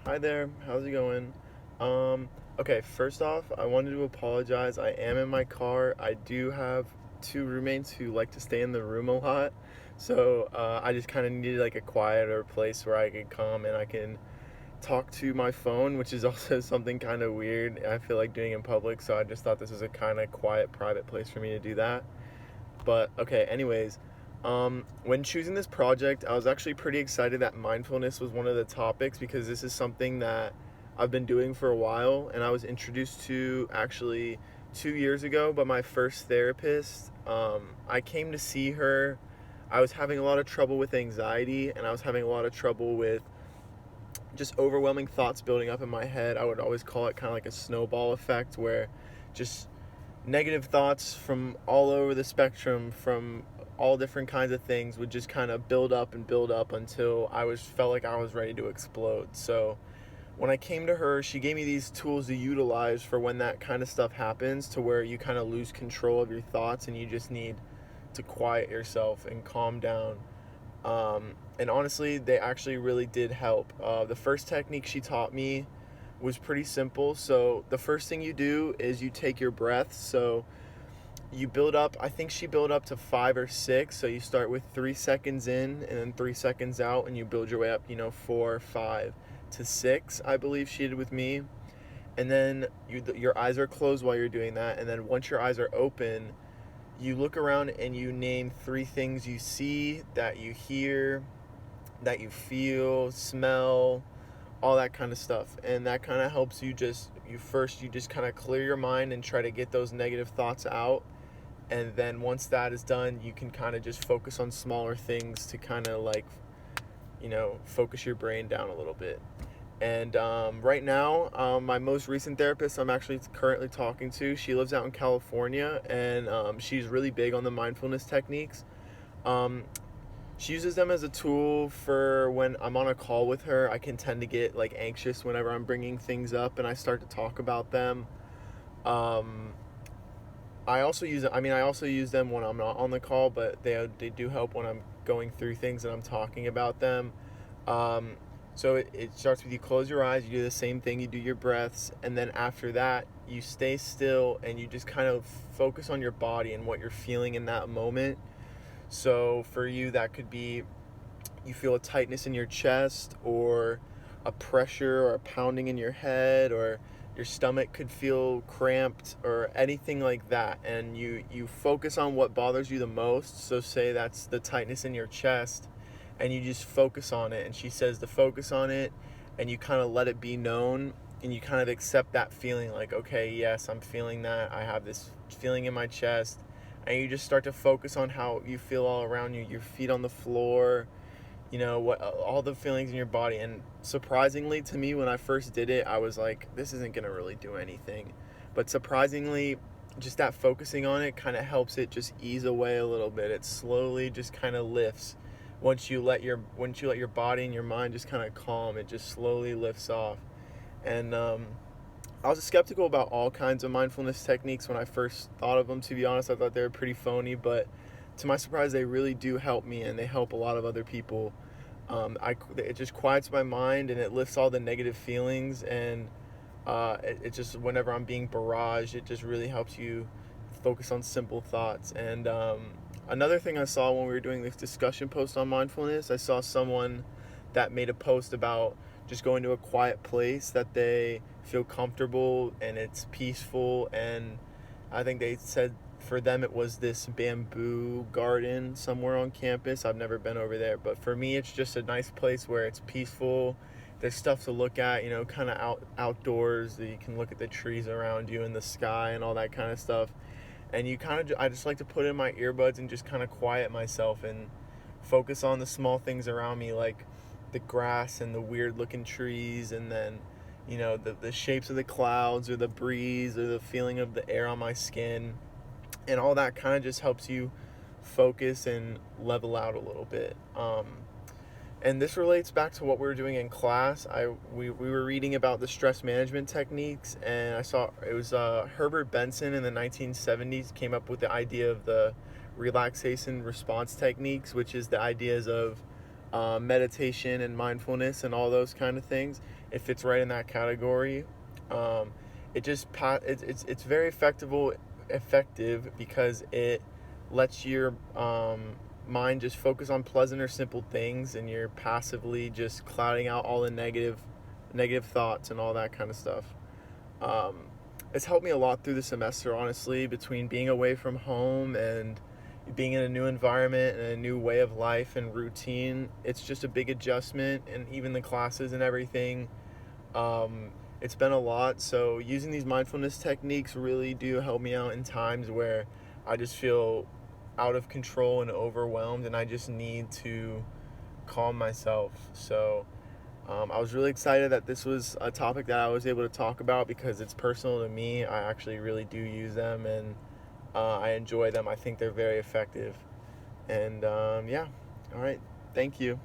Hi there, how's it going? Um, okay, first off, I wanted to apologize. I am in my car. I do have two roommates who like to stay in the room a lot. So I just kind of needed like a quieter place where I could come and I can talk to my phone, which is also something kind of weird I feel like doing in public. So I just thought this was a kind of quiet, private place for me to do that. But okay, anyways, when choosing this project, I was actually pretty excited that mindfulness was one of the topics because this is something that I've been doing for a while, and I was introduced to actually 2 years ago by my first therapist. I came to see her. I was having a lot of trouble with anxiety, and I was having a lot of trouble with just overwhelming thoughts building up in my head. I would always call it kind of like a snowball effect where just negative thoughts from all over the spectrum, from all different kinds of things, would just kind of build up until I was felt like I was ready to explode. So when I came to her, she gave me these tools to utilize for when that kind of stuff happens, to where you kind of lose control of your thoughts and you just need to quiet yourself and calm down. And honestly, they actually really did help. The first technique she taught me was pretty simple. So the first thing you do is you take your breaths. So you build up, I think she built up to 5 or 6. So you start with 3 seconds in and then 3 seconds out, and you build your way up, 4, 5 to 6, I believe she did with me. And then your eyes are closed while you're doing that. And then once your eyes are open, you look around and you name 3 things you see, that you hear, that you feel, smell, all that kind of stuff. And that kind of helps you just kind of clear your mind and try to get those negative thoughts out. And then once that is done, you can kind of just focus on smaller things to kind of like, focus your brain down a little bit. And right now, my most recent therapist I'm actually currently talking to, she lives out in California, and she's really big on the mindfulness techniques. Um, she uses them as a tool for when I'm on a call with her. I can tend to get like anxious whenever I'm bringing things up and I start to talk about them. Um, I also use them when I'm not on the call, but they do help when I'm going through things and I'm talking about them. Um, so it starts with you close your eyes, you do the same thing, you do your breaths, and then after that, you stay still and you just kind of focus on your body and what you're feeling in that moment. So for you, that could be you feel a tightness in your chest, or a pressure or a pounding in your head, or your stomach could feel cramped, or anything like that. And you focus on what bothers you the most. So say that's the tightness in your chest, and you just focus on it. And she says to focus on it, and you kind of let it be known, and you kind of accept that feeling, like, okay, yes, I'm feeling that. I have this feeling in my chest. And you just start to focus on how you feel all around you, your feet on the floor, what all the feelings in your body. And surprisingly to me, when I first did it, I was like, this isn't going to really do anything. But surprisingly, just that focusing on it kind of helps it just ease away a little bit. It slowly just kind of lifts. Once you let your body and your mind just kind of calm, it just slowly lifts off. And I was skeptical about all kinds of mindfulness techniques when I first thought of them. To be honest, I thought they were pretty phony, but to my surprise, they really do help me, and they help a lot of other people. It just quiets my mind and it lifts all the negative feelings. And it just, whenever I'm being barraged, it just really helps you focus on simple thoughts. And another thing I saw when we were doing this discussion post on mindfulness, I saw someone that made a post about just going to a quiet place that they feel comfortable and it's peaceful. And I think they said for them it was this bamboo garden somewhere on campus. I've never been over there, but for me it's just a nice place where it's peaceful. There's stuff to look at, kind of outdoors. That you can look at the trees around you and the sky and all that kind of stuff. And I just like to put in my earbuds and just kind of quiet myself and focus on the small things around me, like the grass and the weird looking trees, and then the shapes of the clouds, or the breeze, or the feeling of the air on my skin. And all that kind of just helps you focus and level out a little bit. And this relates back to what we were doing in class. We were reading about the stress management techniques, and I saw it was Herbert Benson in the 1970s came up with the idea of the relaxation response techniques, which is the ideas of meditation and mindfulness and all those kind of things. It fits right in that category. Um, it's very effective because it lets your mind just focus on pleasant or simple things, and you're passively just clouding out all the negative thoughts and all that kind of stuff. Um, it's helped me a lot through the semester, honestly, between being away from home and being in a new environment and a new way of life and routine. It's just a big adjustment, and even the classes and everything. It's been a lot. So using these mindfulness techniques really do help me out in times where I just feel out of control and overwhelmed, and I just need to calm myself. So I was really excited that this was a topic that I was able to talk about because it's personal to me. I actually really do use them, and I enjoy them. I think they're very effective. And yeah, all right. Thank you.